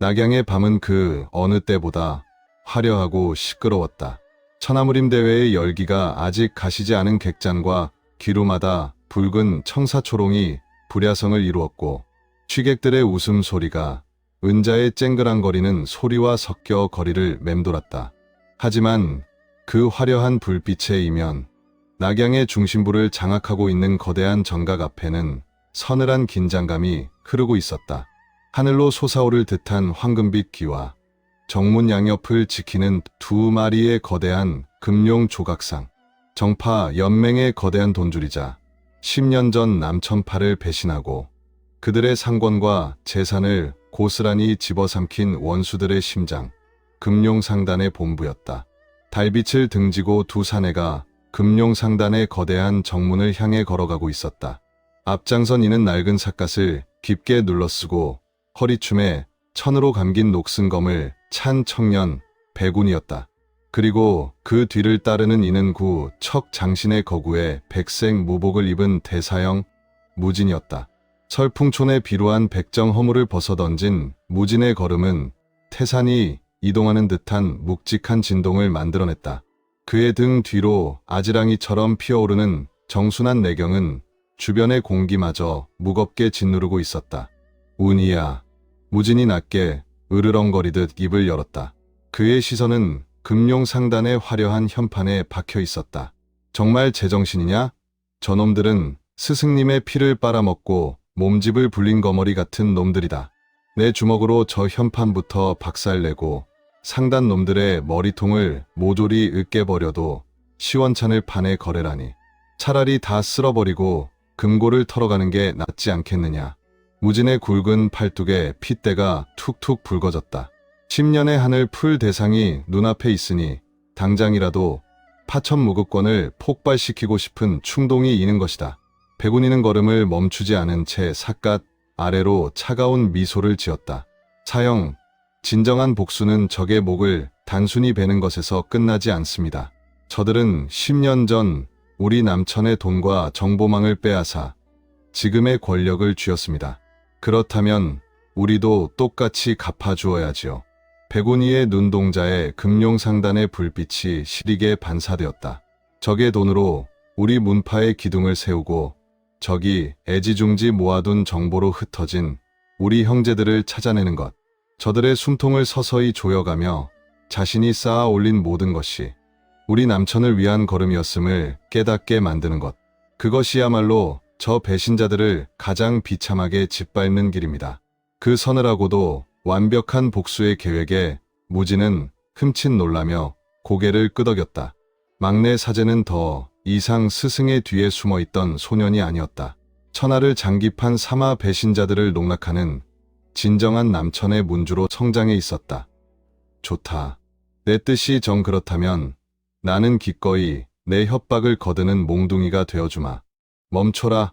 낙양의 밤은 그 어느 때보다 화려하고 시끄러웠다. 천하무림 대회의 열기가 아직 가시지 않은 객잔과 귀루마다 붉은 청사초롱이 불야성을 이루었고, 취객들의 웃음소리가 은자의 쨍그랑거리는 소리와 섞여 거리를 맴돌았다. 하지만 그 화려한 불빛의 이면, 낙양의 중심부를 장악하고 있는 거대한 정각 앞에는 서늘한 긴장감이 흐르고 있었다. 하늘로 솟아오를 듯한 황금빛 귀와 정문 양옆을 지키는 두 마리의 거대한 금룡 조각상, 정파 연맹의 거대한 돈줄이자 10년 전 남천파를 배신하고 그들의 상권과 재산을 고스란히 집어삼킨 원수들의 심장, 금룡상단의 본부였다. 달빛을 등지고 두 사내가 금룡상단의 거대한 정문을 향해 걸어가고 있었다. 앞장선 이는 낡은 삿갓을 깊게 눌러쓰고 허리춤에 천으로 감긴 녹슨검을 찬 청년 백운이었다. 그리고 그 뒤를 따르는 이는 척 장신의 거구에 백색 무복을 입은 대사형 무진이었다. 설풍촌에 비루한 백정 허물을 벗어던진 무진의 걸음은 태산이 이동하는 듯한 묵직한 진동을 만들어냈다. 그의 등 뒤로 아지랑이처럼 피어오르는 정순한 내경은 주변의 공기마저 무겁게 짓누르고 있었다. 운이야. 무진이 낮게 으르렁거리듯 입을 열었다. 그의 시선은 금룡 상단의 화려한 현판에 박혀 있었다. 정말 제정신이냐? 저놈들은 스승님의 피를 빨아먹고 몸집을 불린 거머리 같은 놈들이다. 내 주먹으로 저 현판부터 박살내고 상단 놈들의 머리통을 모조리 으깨버려도 시원찮을 판에 거래라니. 차라리 다 쓸어버리고 금고를 털어가는 게 낫지 않겠느냐. 무진의 굵은 팔뚝에 핏대가 툭툭 붉어졌다. 10년의 하늘 풀 대상이 눈앞에 있으니 당장이라도 파천무급권을 폭발시키고 싶은 충동이 있는 것이다. 백운이는 걸음을 멈추지 않은 채 삿갓 아래로 차가운 미소를 지었다. 사형, 진정한 복수는 적의 목을 단순히 베는 것에서 끝나지 않습니다. 저들은 10년 전 우리 남천의 돈과 정보망을 빼앗아 지금의 권력을 쥐었습니다. 그렇다면 우리도 똑같이 갚아주어야지요. 백운이의 눈동자에 금룡상단의 불빛이 시리게 반사되었다. 적의 돈으로 우리 문파의 기둥을 세우고 적이 애지중지 모아둔 정보로 흩어진 우리 형제들을 찾아내는 것. 저들의 숨통을 서서히 조여가며 자신이 쌓아 올린 모든 것이 우리 남천을 위한 걸음이었음을 깨닫게 만드는 것. 그것이야말로 저 배신자들을 가장 비참하게 짓밟는 길입니다. 그 서늘하고도 완벽한 복수의 계획에 무진은 흠칫 놀라며 고개를 끄덕였다. 막내 사제는 더 이상 스승의 뒤에 숨어있던 소년이 아니었다. 천하를 장기판 삼아 배신자들을 농락하는 진정한 남천의 문주로 성장해 있었다. 좋다. 내 뜻이 정 그렇다면 나는 기꺼이 내 협박을 거드는 몽둥이가 되어주마. 멈춰라.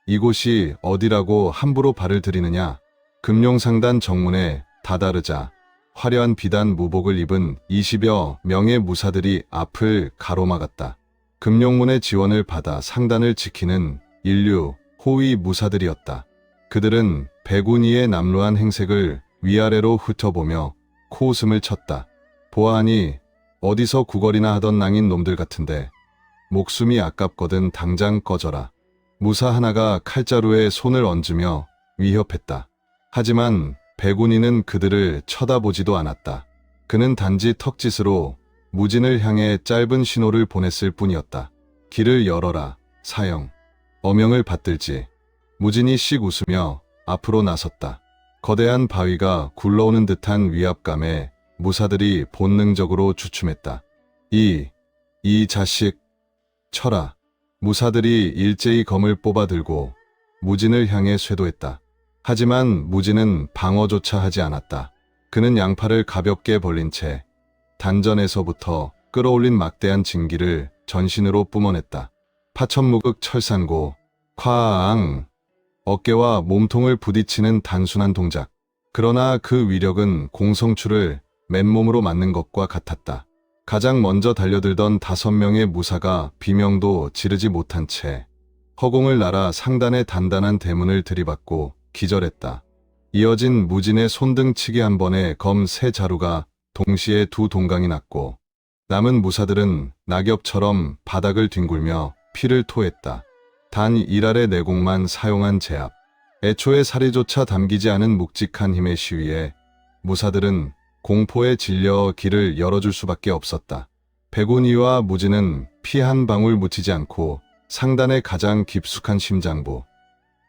이곳이 어디라고 함부로 발을 들이느냐. 금룡상단 정문에 다다르자 화려한 비단 무복을 입은 20여 명의 무사들이 앞을 가로막았다. 금룡문의 지원을 받아 상단을 지키는 인류 호위 무사들이었다. 그들은 백운이의 남루한 행색을 위아래로 훑어보며 코웃음을 쳤다. 보아하니 어디서 구걸이나 하던 낭인 놈들 같은데 목숨이 아깝거든 당장 꺼져라. 무사 하나가 칼자루에 손을 얹으며 위협했다. 하지만 백운이는 그들을 쳐다보지도 않았다. 그는 단지 턱짓으로 무진을 향해 짧은 신호를 보냈을 뿐이었다. 길을 열어라, 사형. 어명을 받들지. 무진이 씩 웃으며 앞으로 나섰다. 거대한 바위가 굴러오는 듯한 위압감에 무사들이 본능적으로 주춤했다. 이 자식, 쳐라. 무사들이 일제히 검을 뽑아들고 무진을 향해 쇄도했다. 하지만 무진은 방어조차 하지 않았다. 그는 양팔을 가볍게 벌린 채 단전에서부터 끌어올린 막대한 진기를 전신으로 뿜어냈다. 파천무극 철산고, 쾅! 어깨와 몸통을 부딪히는 단순한 동작. 그러나 그 위력은 공성추를 맨몸으로 맞는 것과 같았다. 가장 먼저 달려들던 5명의 무사가 비명도 지르지 못한 채 허공을 날아 상단의 단단한 대문을 들이받고 기절했다. 이어진 무진의 손등치기 한 번에 검 세 자루가 동시에 두 동강이 났고 남은 무사들은 낙엽처럼 바닥을 뒹굴며 피를 토했다. 단 일할의 내공만 사용한 제압. 애초에 사리조차 담기지 않은 묵직한 힘의 시위에 무사들은 공포에 질려 길을 열어줄 수밖에 없었다. 백운이와 무진은 피 한 방울 묻히지 않고 상단의 가장 깊숙한 심장부,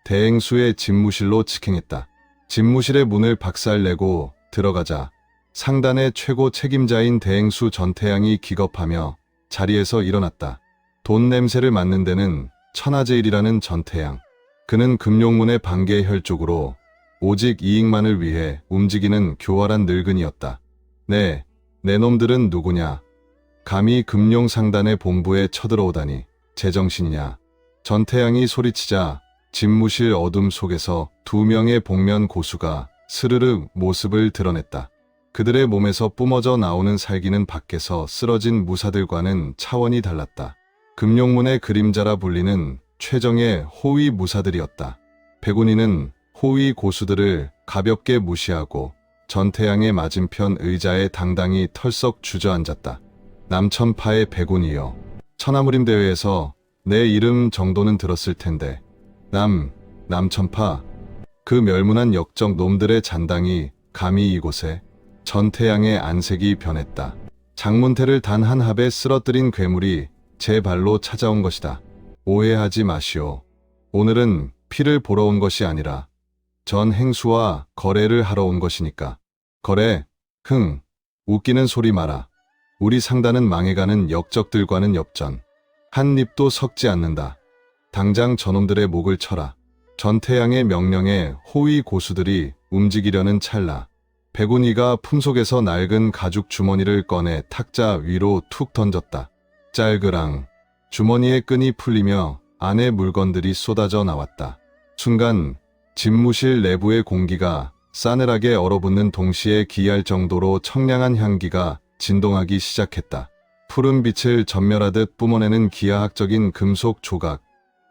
대행수의 집무실로 직행했다. 집무실의 문을 박살내고 들어가자 상단의 최고 책임자인 대행수 전태양이 기겁하며 자리에서 일어났다. 돈 냄새를 맡는 데는 천하제일이라는 전태양. 그는 금룡문의 반개 혈족으로 오직 이익만을 위해 움직이는 교활한 늙은이였다. 네, 내 놈들은 누구냐? 감히 금룡상단의 본부에 쳐들어오다니 제정신이냐? 전태양이 소리치자 집무실 어둠 속에서 두 명의 복면 고수가 스르르 모습을 드러냈다. 그들의 몸에서 뿜어져 나오는 살기는 밖에서 쓰러진 무사들과는 차원이 달랐다. 금룡문의 그림자라 불리는 최정의 호위 무사들이었다. 백운이는 호위 고수들을 가볍게 무시하고 전태양의 맞은편 의자에 당당히 털썩 주저앉았다. 남천파의 백운이여, 천하무림 대회에서 내 이름 정도는 들었을 텐데 남천파, 그 멸문한 역적 놈들의 잔당이 감히 이곳에. 전태양의 안색이 변했다. 장문태를 단 한 합에 쓰러뜨린 괴물이 제 발로 찾아온 것이다. 오해하지 마시오. 오늘은 피를 보러 온 것이 아니라 전 행수와 거래를 하러 온 것이니까. 거래? 흥, 웃기는 소리 마라. 우리 상단은 망해가는 역적들과는 엽전. 한 입도 섞지 않는다. 당장 저놈들의 목을 쳐라. 전태양의 명령에 호위 고수들이 움직이려는 찰나 백운이가 품속에서 낡은 가죽 주머니를 꺼내 탁자 위로 툭 던졌다. 짤그랑. 주머니의 끈이 풀리며 안에 물건들이 쏟아져 나왔다. 순간 집무실 내부의 공기가 싸늘하게 얼어붙는 동시에 기이할 정도로 청량한 향기가 진동하기 시작했다. 푸른 빛을 전멸하듯 뿜어내는 기하학적인 금속 조각,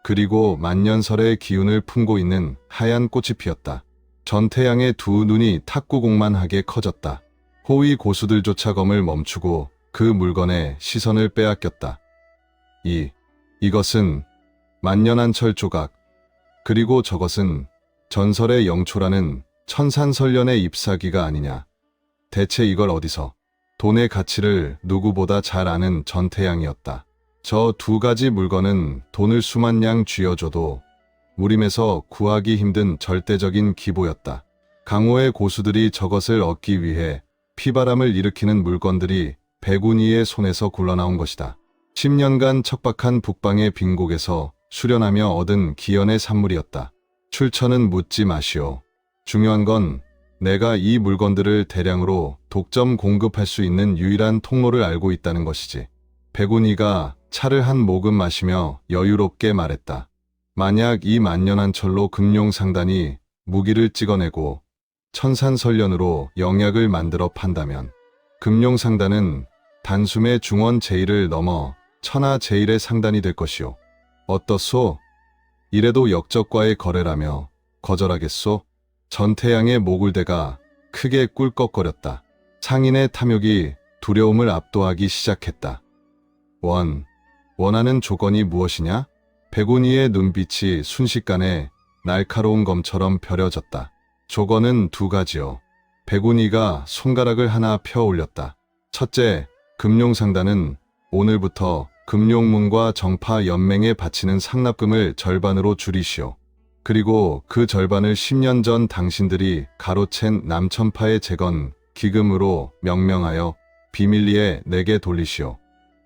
그리고 만년설의 기운을 품고 있는 하얀 꽃이 피었다. 전태양의 두 눈이 탁구공만하게 커졌다. 호위 고수들조차 검을 멈추고 그 물건에 시선을 빼앗겼다. 이것은 만년한철 조각, 그리고 저것은 전설의 영초라는 천산설련의 잎사귀가 아니냐. 대체 이걸 어디서? 돈의 가치를 누구보다 잘 아는 전태양이었다. 저 두 가지 물건은 돈을 수만 냥 쥐어줘도 무림에서 구하기 힘든 절대적인 기보였다. 강호의 고수들이 저것을 얻기 위해 피바람을 일으키는 물건들이 백운이의 손에서 굴러나온 것이다. 10년간 척박한 북방의 빈곡에서 수련하며 얻은 기연의 산물이었다. 출처는 묻지 마시오. 중요한 건 내가 이 물건들을 대량으로 독점 공급할 수 있는 유일한 통로를 알고 있다는 것이지. 백운이가 차를 한 모금 마시며 여유롭게 말했다. 만약 이 만년한철로 금룡상단이 무기를 찍어내고 천산설련으로 영약을 만들어 판다면 금룡상단은 단숨에 중원 제1을 넘어 천하 제1의 상단이 될 것이오. 어떻소? 이래도 역적과의 거래라며 거절하겠소? 전태양의 모굴대가 크게 꿀꺽거렸다. 상인의 탐욕이 두려움을 압도하기 시작했다. 원하는 조건이 무엇이냐? 백운이의 눈빛이 순식간에 날카로운 검처럼 벼려졌다. 조건은 두 가지요. 백운이가 손가락을 하나 펴 올렸다. 첫째, 금룡상단은 오늘부터 금룡문과 정파 연맹에 바치는 상납금을 절반으로 줄이시오. 그리고 그 절반을 10년 전 당신들이 가로챈 남천파의 재건 기금으로 명명하여 비밀리에 내게 돌리시오.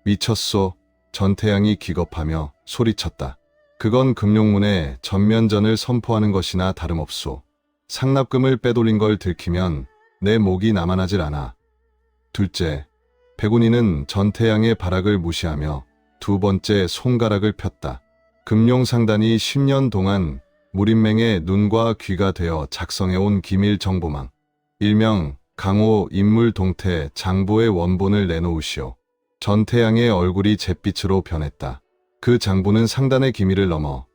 미쳤소? 전태양이 기겁하며 소리쳤다. 그건 금룡문에 전면전을 선포하는 것이나 다름없소. 상납금을 빼돌린 걸 들키면 내 목이 남아나질 않아. 둘째, 백운이는 전태양의 발악을 무시하며 두 번째 손가락을 폈다. 금룡상단이 10년 동안 무림맹의 눈과 귀가 되어 작성해온 기밀 정보망, 일명 강호 인물동태 장보의 원본을 내놓으시오. 전태양의 얼굴이 잿빛으로 변했다. 그 장부는 상단의 기밀을 넘어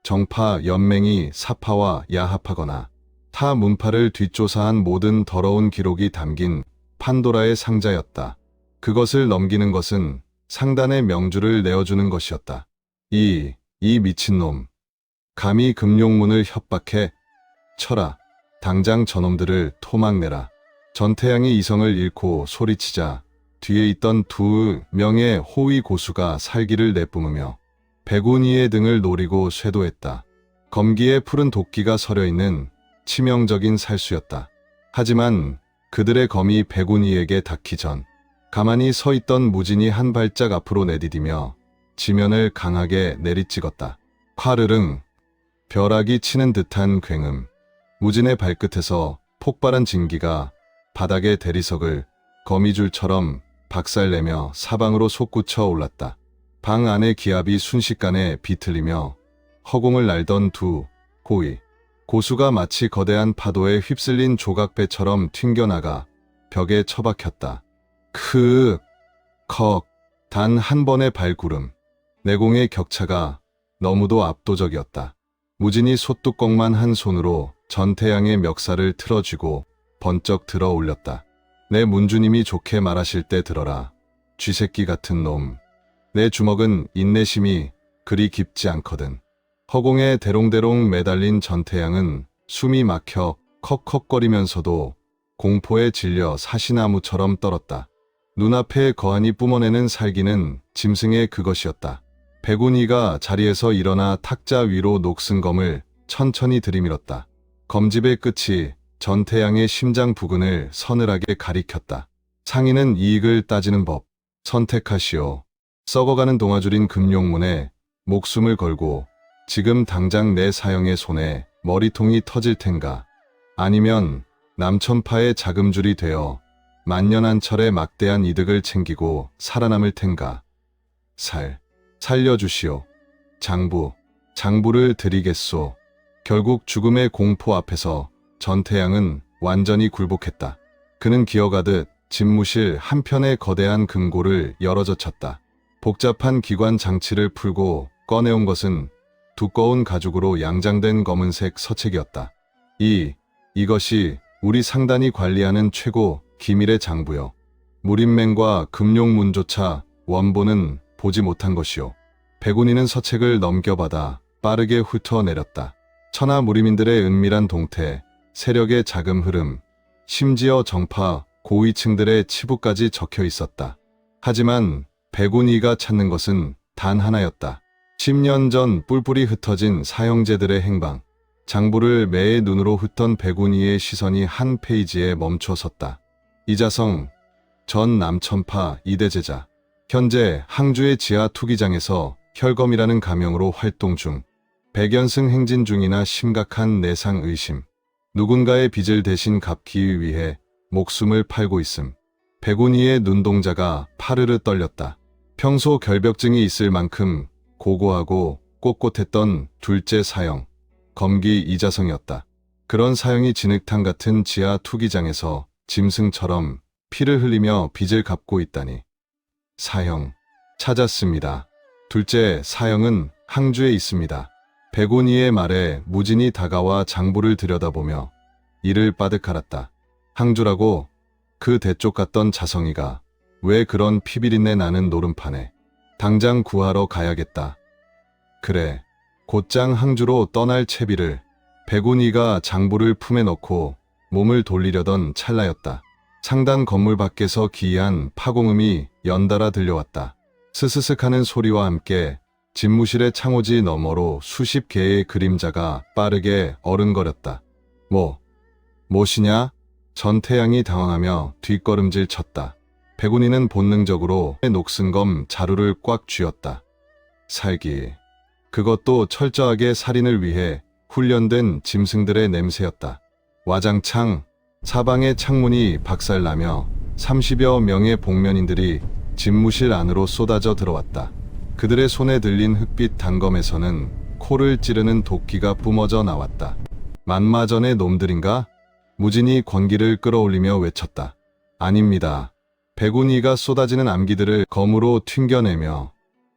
정파 연맹이 사파와 야합하거나 타 문파를 뒷조사한 모든 더러운 기록이 담긴 판도라의 상자였다. 그것을 넘기는 것은 상단의 명주를 내어주는 것이었다. 이 미친놈. 감히 금룡문을 협박해? 쳐라. 당장 저놈들을 토막내라. 전태양이 이성을 잃고 소리치자 뒤에 있던 2명의 호위 고수가 살기를 내뿜으며 백운이의 등을 노리고 쇄도했다. 검기에 푸른 도끼가 서려있는 치명적인 살수였다. 하지만 그들의 검이 백운이에게 닿기 전 가만히 서 있던 무진이 한 발짝 앞으로 내디디며 지면을 강하게 내리찍었다. 화르릉. 벼락이 치는 듯한 굉음. 무진의 발끝에서 폭발한 진기가 바닥의 대리석을 거미줄처럼 박살내며 사방으로 솟구쳐 올랐다. 방 안의 기압이 순식간에 비틀리며 허공을 날던 2호위 고수가 마치 거대한 파도에 휩쓸린 조각배처럼 튕겨나가 벽에 처박혔다. 크윽, 컥, 단 한 번의 발구름. 내공의 격차가 너무도 압도적이었다. 무진이 솥뚜껑만 한 손으로 전태양의 멱살을 틀어쥐고 번쩍 들어 올렸다. 내 문주님이 좋게 말하실 때 들어라. 쥐새끼 같은 놈. 내 주먹은 인내심이 그리 깊지 않거든. 허공에 대롱대롱 매달린 전태양은 숨이 막혀 컥컥거리면서도 공포에 질려 사시나무처럼 떨었다. 눈앞에 거한이 뿜어내는 살기는 짐승의 그것이었다. 백운이가 자리에서 일어나 탁자 위로 녹슨 검을 천천히 들이밀었다. 검집의 끝이 전태양의 심장 부근을 서늘하게 가리켰다. 상인은 이익을 따지는 법. 선택하시오. 썩어가는 동아줄인 금룡문에 목숨을 걸고 지금 당장 내 사형의 손에 머리통이 터질 텐가. 아니면 남천파의 자금줄이 되어 만년한철의 막대한 이득을 챙기고 살아남을 텐가. 살려주시오. 장부를 드리겠소. 결국 죽음의 공포 앞에서 전태양은 완전히 굴복했다. 그는 기어가듯 집무실 한편의 거대한 금고를 열어젖혔다. 복잡한 기관 장치를 풀고 꺼내온 것은 두꺼운 가죽으로 양장된 검은색 서책이었다. 이것이 우리 상단이 관리하는 최고 기밀의 장부요. 무림맹과 금룡문조차 원본은 보지 못한 것이요. 백운이는 서책을 넘겨받아 빠르게 훑어내렸다. 천하 무림인들의 은밀한 동태, 세력의 자금 흐름, 심지어 정파 고위층들의 치부까지 적혀 있었다. 하지만 백운이가 찾는 것은 단 하나였다. 10년 전 뿔뿔이 흩어진 사형제들의 행방. 장부를 매의 눈으로 훑던 백운이의 시선이 한 페이지에 멈춰 섰다. 이자성, 전 남천파 2대 제자. 현재 항주의 지하 투기장에서 혈검이라는 가명으로 활동 중. 백연승 행진 중이나 심각한 내상 의심. 누군가의 빚을 대신 갚기 위해 목숨을 팔고 있음. 백운이의 눈동자가 파르르 떨렸다. 평소 결벽증이 있을 만큼 고고하고 꼿꼿했던 둘째 사형, 검기 이자성이었다. 그런 사형이 진흙탕 같은 지하 투기장에서 짐승처럼 피를 흘리며 빚을 갚고 있다니. 사형, 찾았습니다. 둘째 사형은 항주에 있습니다. 백운이의 말에 무진이 다가와 장부를 들여다보며 이를 빠득 알았다. 항주라고? 그 대쪽 같던 자성이가 왜 그런 피비린내 나는 노름판에. 당장 구하러 가야겠다. 그래, 곧장 항주로 떠날 채비를. 백운이가 장부를 품에 넣고 몸을 돌리려던 찰나였다. 상단 건물 밖에서 기이한 파공음이 연달아 들려왔다. 스스슥 하는 소리와 함께 집무실의 창호지 너머로 수십 개의 그림자가 빠르게 어른거렸다. 뭐시냐? 전태양이 당황하며 뒷걸음질 쳤다. 백운이는 본능적으로 녹슨 검 자루를 꽉 쥐었다. 살기. 그것도 철저하게 살인을 위해 훈련된 짐승들의 냄새였다. 와장창 사방의 창문이 박살나며 30여 명의 복면인들이 집무실 안으로 쏟아져 들어왔다. 그들의 손에 들린 흑빛 단검에서는 코를 찌르는 도끼가 뿜어져 나왔다. 만마전의 놈들인가? 무진이 권기를 끌어올리며 외쳤다. 아닙니다. 백운이가 쏟아지는 암기들을 검으로 튕겨내며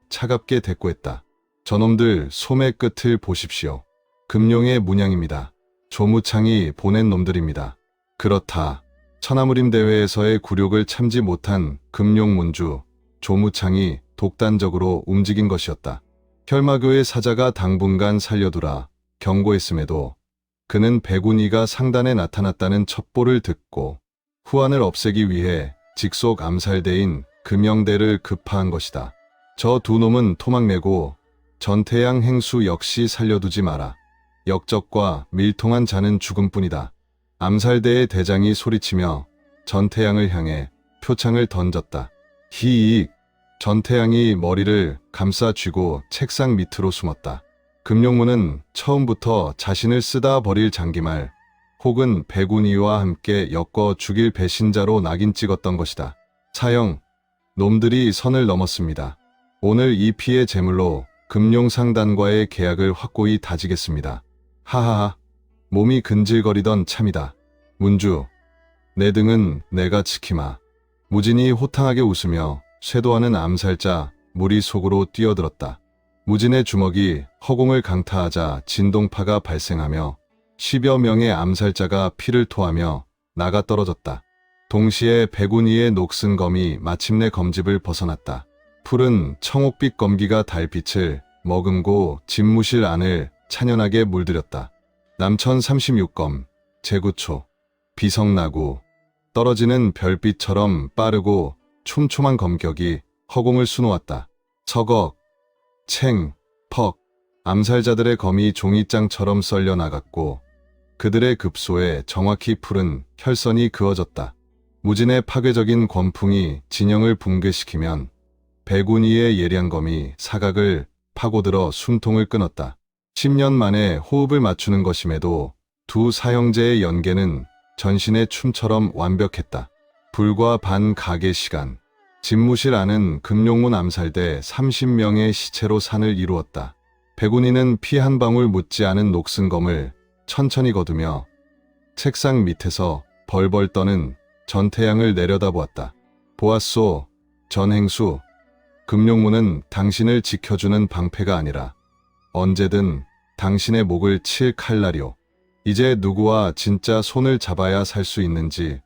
차갑게 대꾸했다. 저놈들 소매 끝을 보십시오. 금룡의 문양입니다. 조무창이 보낸 놈들입니다. 그렇다. 천하무림 대회에서의 굴욕을 참지 못한 금룡문주 조무창이 독단적으로 움직인 것이었다. 혈마교의 사자가 당분간 살려두라 경고했음에도 그는 백운이가 상단에 나타났다는 첩보를 듣고 후환을 없애기 위해 직속 암살대인 금영대를 급파한 것이다. 저 두 놈은 토막내고 전태양 행수 역시 살려두지 마라. 역적과 밀통한 자는 죽음뿐이다. 암살대의 대장이 소리치며 전태양을 향해 표창을 던졌다. 히익! 전태양이 머리를 감싸 쥐고 책상 밑으로 숨었다. 금룡문은 처음부터 자신을 쓰다 버릴 장기말 혹은 백운이와 함께 엮어 죽일 배신자로 낙인 찍었던 것이다. 사형, 놈들이 선을 넘었습니다. 오늘 이 피의 제물로 금룡상단과의 계약을 확고히 다지겠습니다. 하하하, 몸이 근질거리던 참이다. 문주, 내 등은 내가 지키마. 무진이 호탕하게 웃으며 쇄도하는 암살자 무리 속으로 뛰어들었다. 무진의 주먹이 허공을 강타하자 진동파가 발생하며 10여 명의 암살자가 피를 토하며 나가 떨어졌다. 동시에 백운이의 녹슨 검이 마침내 검집을 벗어났다. 푸른 청옥빛 검기가 달빛을 머금고 집무실 안을 찬연하게 물들였다. 남천 36검, 제구초, 비성나구, 떨어지는 별빛처럼 빠르고 촘촘한 검격이 허공을 수놓았다. 서걱, 챙, 퍽, 암살자들의 검이 종이장처럼 썰려 나갔고 그들의 급소에 정확히 푸른 혈선이 그어졌다. 무진의 파괴적인 권풍이 진영을 붕괴시키면 백운이의 예리한 검이 사각을 파고들어 숨통을 끊었다. 10년 만에 호흡을 맞추는 것임에도 두 사형제의 연계는 전신의 춤처럼 완벽했다. 불과 반 가게 시간, 집무실 안은 금룡문 암살대 30명의 시체로 산을 이루었다. 백운이는 피 한 방울 묻지 않은 녹슨 검을 천천히 거두며 책상 밑에서 벌벌 떠는 전태양을 내려다보았다. 보았소, 전행수. 금룡문은 당신을 지켜주는 방패가 아니라 언제든 당신의 목을 칠 칼날이오. 이제 누구와 진짜 손을 잡아야 살 수 있는지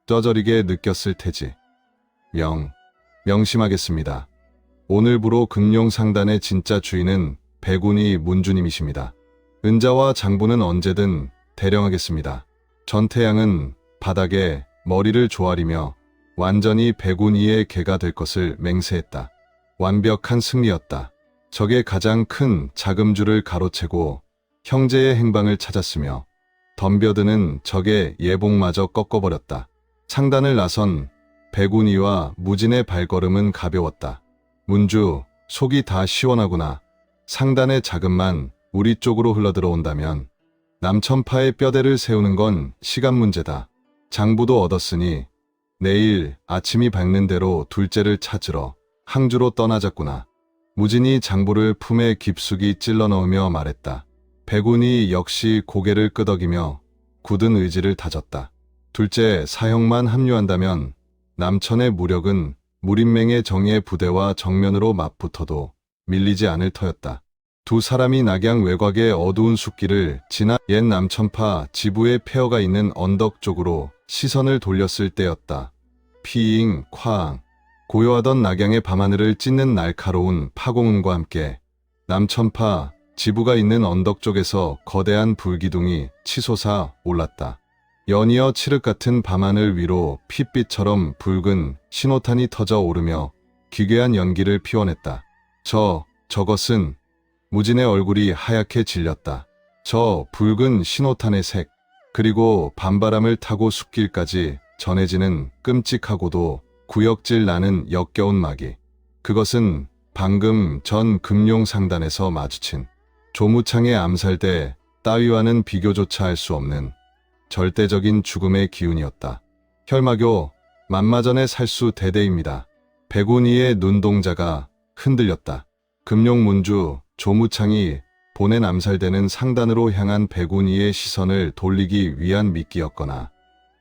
쩌저리게 느꼈을 테지. 명심하겠습니다. 오늘부로 금룡상단의 진짜 주인은 백운이 문주님이십니다. 은자와 장부는 언제든 대령하겠습니다. 전태양은 바닥에 머리를 조아리며 완전히 백운이의 개가 될 것을 맹세했다. 완벽한 승리였다. 적의 가장 큰 자금줄을 가로채고 형제의 행방을 찾았으며 덤벼드는 적의 예복마저 꺾어버렸다. 상단을 나선 백운이와 무진의 발걸음은 가벼웠다. 문주, 속이 다 시원하구나. 상단의 자금만 우리 쪽으로 흘러들어온다면 남천파의 뼈대를 세우는 건 시간 문제다. 장부도 얻었으니 내일 아침이 밝는 대로 둘째를 찾으러 항주로 떠나자꾸나. 무진이 장부를 품에 깊숙이 찔러 넣으며 말했다. 백운이 역시 고개를 끄덕이며 굳은 의지를 다졌다. 둘째 사형만 합류한다면 남천의 무력은 무림맹의 정예 부대와 정면으로 맞붙어도 밀리지 않을 터였다. 두 사람이 낙양 외곽의 어두운 숲길을 지나 옛 남천파 지부의 폐허가 있는 언덕 쪽으로 시선을 돌렸을 때였다. 피잉, 쾅. 고요하던 낙양의 밤하늘을 찢는 날카로운 파공음과 함께 남천파 지부가 있는 언덕 쪽에서 거대한 불기둥이 치솟아 올랐다. 연이어 칠흑 같은 밤하늘 위로 핏빛처럼 붉은 신호탄이 터져 오르며 기괴한 연기를 피워냈다. 저것은 무진의 얼굴이 하얗게 질렸다. 저 붉은 신호탄의 색, 그리고 밤바람을 타고 숲길까지 전해지는 끔찍하고도 구역질 나는 역겨운 막이. 그것은 방금 전 금룡상단에서 마주친 조무창의 암살대 따위와는 비교조차 할 수 없는 절대적인 죽음의 기운이었다. 혈마교 만마전의 살수 대대입니다. 백운이의 눈동자가 흔들렸다. 금룡문주 조무창이 보낸 암살대는 상단으로 향한 백운이의 시선을 돌리기 위한 미끼였거나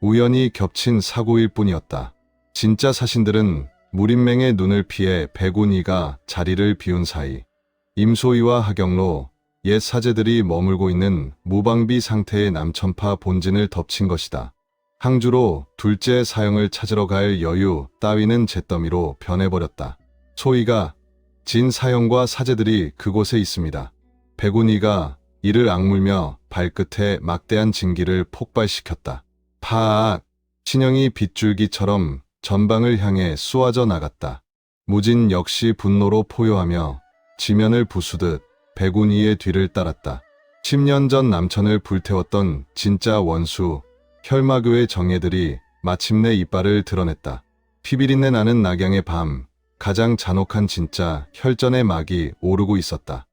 우연히 겹친 사고일 뿐이었다. 진짜 사신들은 무림맹의 눈을 피해 백운이가 자리를 비운 사이 임소희와 하경로, 옛 사제들이 머물고 있는 무방비 상태의 남천파 본진을 덮친 것이다. 항주로 둘째 사형을 찾으러 갈 여유 따위는 잿더미로 변해버렸다. 소위가 진 사형과 사제들이 그곳에 있습니다. 백운이가 이를 악물며 발끝에 막대한 징기를 폭발시켰다. 파악! 신형이 빗줄기처럼 전방을 향해 쏘아져 나갔다. 무진 역시 분노로 포효하며 지면을 부수듯 백운이의 뒤를 따랐다. 10년 전 남천을 불태웠던 진짜 원수, 혈마교의 정예들이 마침내 이빨을 드러냈다. 피비린내 나는 낙양의 밤, 가장 잔혹한 진짜 혈전의 막이 오르고 있었다.